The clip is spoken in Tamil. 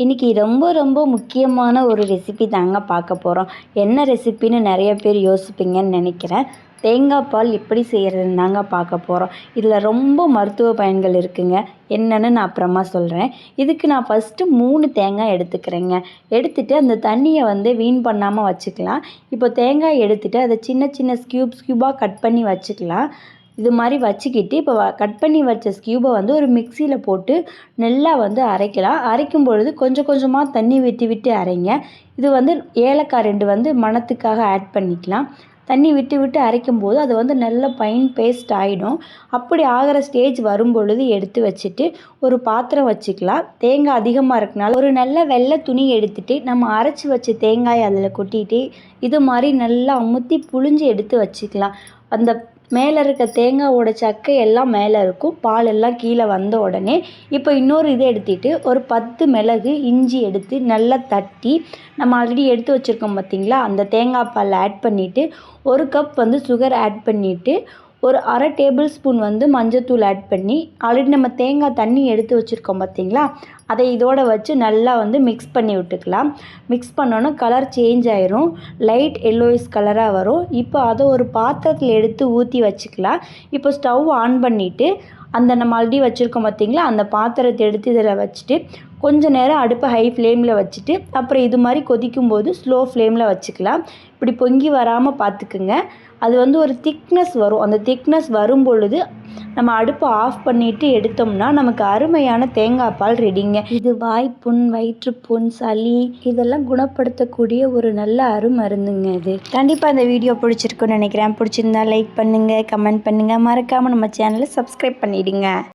இன்றைக்கி ரொம்ப ரொம்ப முக்கியமான ஒரு ரெசிபி தாங்க பார்க்க போகிறோம். என்ன ரெசிபின்னு நிறைய பேர் யோசிப்பீங்கன்னு நினைக்கிறேன். தேங்காய் பால் எப்படி செய்கிறதுன்னு தாங்க பார்க்க போகிறோம். இதில் ரொம்ப மருத்துவ பயன்கள் இருக்குங்க. என்னென்னு நான் அப்புறமா சொல்கிறேன். இதுக்கு நான் ஃபஸ்ட்டு 3 தேங்காய் எடுத்துக்கிறேங்க. எடுத்துகிட்டு அந்த தண்ணியை வீண் பண்ணாமல் வச்சுக்கலாம். இப்போ தேங்காய் எடுத்துகிட்டு அதை சின்ன சின்ன ஸ்கியூபாக கட் பண்ணி வச்சுக்கலாம். இது மாதிரி வச்சுக்கிட்டு இப்போ கட் பண்ணி வச்ச ஸ்கியூபை ஒரு மிக்சியில் போட்டு நல்லா அரைக்கலாம். அரைக்கும் பொழுது கொஞ்சம் கொஞ்சமாக தண்ணி விட்டு விட்டு அரைங்க. இது ஏலக்காய் 2 மணத்துக்காக ஆட் பண்ணிக்கலாம். தண்ணி விட்டு விட்டு அரைக்கும் போது அது நல்ல ஃபைன் பேஸ்ட் ஆகிடும். அப்படி ஆகிற ஸ்டேஜ் வரும் பொழுது எடுத்து வச்சுட்டு ஒரு பாத்திரம் வச்சுக்கலாம். தேங்காய் அதிகமாக இருக்கனால ஒரு நல்ல வெள்ளை துணி எடுத்துகிட்டு நம்ம அரைச்சி வச்ச தேங்காயை அதில் கொட்டிட்டு இது மாதிரி நல்லா அமுத்தி புழிஞ்சு எடுத்து வச்சுக்கலாம். அந்த மேலே இருக்க தேங்காயோட சக்கை எல்லாம் மேலே இருக்கும், பால் எல்லாம் கீழே வந்த உடனே இப்போ இன்னொரு இதை எடுத்துகிட்டு ஒரு 10 மிளகு இஞ்சி எடுத்து நல்லா தட்டி நம்ம ஆல்ரெடி எடுத்து வச்சுருக்கோம் பார்த்திங்களா, அந்த தேங்காய் பால் ஆட் பண்ணிவிட்டு 1 கப் சுகர் ஆட் பண்ணிவிட்டு ஒரு அரை டேபிள் ஸ்பூன் மஞ்சத்தூள் ஆட் பண்ணி ஆல்ரெடி நம்ம தேங்காய் தண்ணி எடுத்து வச்சுருக்கோம் பார்த்திங்களா, அதை இதோடு வச்சு நல்லா மிக்ஸ் பண்ணி விட்டுக்கலாம். மிக்ஸ் பண்ணோன்னா கலர் சேஞ்ச் ஆயிரும், லைட் எல்லோயிஸ் கலராக வரும். இப்போ அதை ஒரு பாத்திரத்தில் எடுத்து ஊற்றி வச்சுக்கலாம். இப்போ ஸ்டவ் ஆன் பண்ணிவிட்டு அந்த நம்ம ஆல்ரெடி வச்சுருக்கோம் பார்த்திங்களா, அந்த பாத்திரத்தை எடுத்து இதில் வச்சுட்டு கொஞ்சம் நேரம் அடுப்பை ஹை ஃப்ளேமில் வச்சுட்டு அப்புறம் இது மாதிரி கொதிக்கும்போது ஸ்லோ ஃப்ளேமில் வச்சுக்கலாம். இப்படி பொங்கி வராமல் பார்த்துக்குங்க. அது ஒரு திக்னஸ் வரும். அந்த திக்னஸ் வரும் பொழுது நம்ம அடுப்பை ஆஃப் பண்ணிவிட்டு எடுத்தோம்னா நமக்கு அருமையான தேங்காய் பால் ரெடிங்க. இது வாய்ப்புண், வயிற்றுப்புண், சளி இதெல்லாம் குணப்படுத்தக்கூடிய ஒரு நல்ல அருமருந்துங்க. இது கண்டிப்பாக இந்த வீடியோ பிடிச்சிருக்குன்னு நினைக்கிறேன். பிடிச்சிருந்தா லைக் பண்ணுங்கள், கமெண்ட் பண்ணுங்கள், மறக்காமல் நம்ம சேனலை சப்ஸ்கிரைப் பண்ணிவிடுங்க.